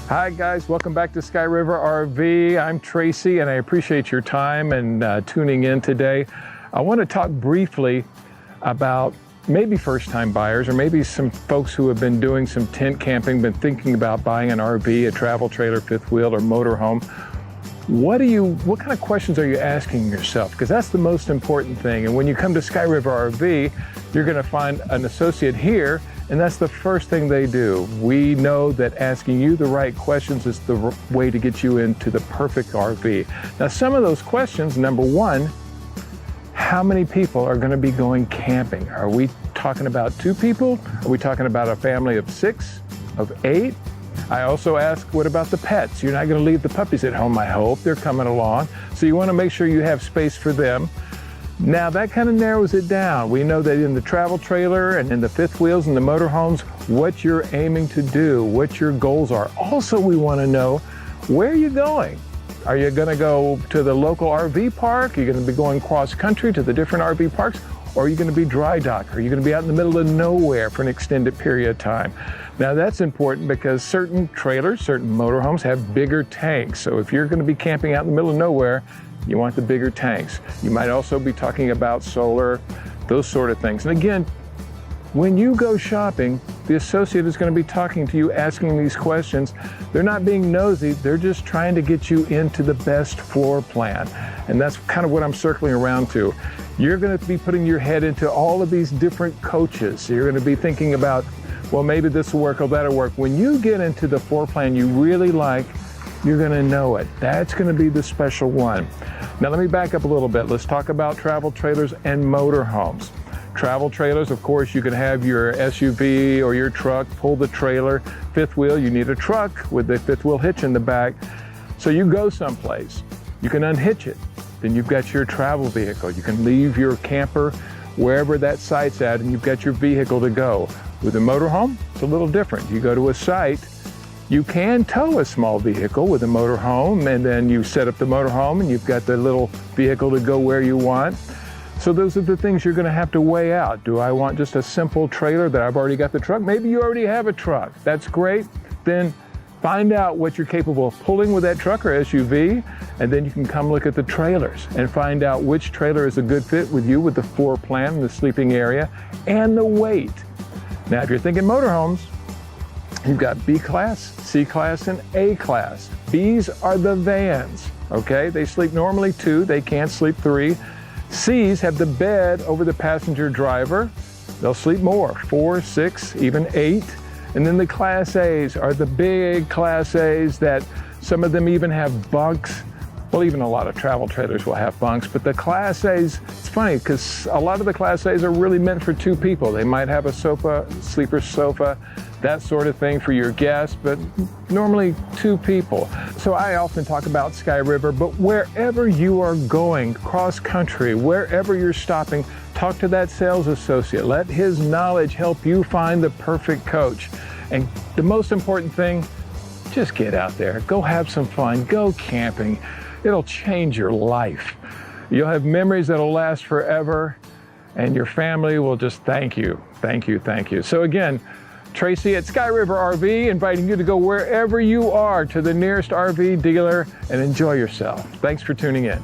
Hi guys, welcome back to Sky River RV. I'm Tracy and I appreciate your time and tuning in today. I want to talk briefly about maybe first-time buyers or maybe some folks who have been doing some tent camping, been thinking about buying an RV, a travel trailer, fifth wheel, or motorhome. What kind of questions are you asking yourself? Because that's the most important thing. And when you come to Sky River RV, you're going to find an associate here, and that's the first thing they do. We know that asking you the right questions is the way to get you into the perfect RV. Now, some of those questions, number one, how many people are going to be going camping? Are we talking about 2 people? Are we talking about a family of 6, of 8? I also ask, what about the pets? You're not going to leave the puppies at home, I hope. They're coming along. So you want to make sure you have space for them. Now that kind of narrows it down. We know that in the travel trailer and in the fifth wheels and the motorhomes, what you're aiming to do, what your goals are. Also, we want to know, where are you going? Are you going to go to the local RV park? Are you going to be going cross country to the different RV parks? Or are you going to be dry dock? Are you going to be out in the middle of nowhere for an extended period of time? Now that's important because certain trailers, certain motorhomes have bigger tanks. So if you're going to be camping out in the middle of nowhere, you want the bigger tanks. You might also be talking about solar, those sort of things. And again, when you go shopping, the associate is going to be talking to you, asking these questions. They're not being nosy, they're just trying to get you into the best floor plan. And that's kind of what I'm circling around to. You're going to be putting your head into all of these different coaches. You're going to be thinking about, well, maybe this will work or that'll work. When you get into the floor plan you really like, you're going to know it. That's going to be the special one. Now let me back up a little bit. Let's talk about travel trailers and motorhomes. Travel trailers, of course, you can have your SUV or your truck pull the trailer. Fifth wheel, you need a truck with the fifth wheel hitch in the back. So you go someplace, you can unhitch it. Then you've got your travel vehicle. You can leave your camper wherever that site's at and you've got your vehicle to go. With a motorhome, it's a little different. You go to a site, you can tow a small vehicle with a motorhome, and then you set up the motorhome and you've got the little vehicle to go where you want. So those are the things you're going to have to weigh out. Do I want just a simple trailer that I've already got the truck? Maybe you already have a truck. That's great. Then find out what you're capable of pulling with that truck or SUV, and then you can come look at the trailers and find out which trailer is a good fit with you with the floor plan, the sleeping area, and the weight. Now, if you're thinking motorhomes, you've got B class, C class, and A class. Bs are the vans, okay? They sleep normally 2, they can't sleep 3. Cs have the bed over the passenger driver. They'll sleep more, 4, 6, even 8. And then the Class A's are the big Class A's that some of them even have bunks. Well, even a lot of travel trailers will have bunks, but the Class A's, it's funny because a lot of the Class A's are really meant for 2 people. They might have a sofa, sleeper sofa, that sort of thing for your guests, but normally 2 people. So I often talk about Sky River, but wherever you are going, cross country, wherever you're stopping, talk to that sales associate. Let his knowledge help you find the perfect coach. And the most important thing, just get out there, go have some fun, go camping. It'll change your life. You'll have memories that'll last forever, and your family will just thank you, thank you, thank you. So again, Tracy at Sky River RV, inviting you to go wherever you are to the nearest RV dealer and enjoy yourself. Thanks for tuning in.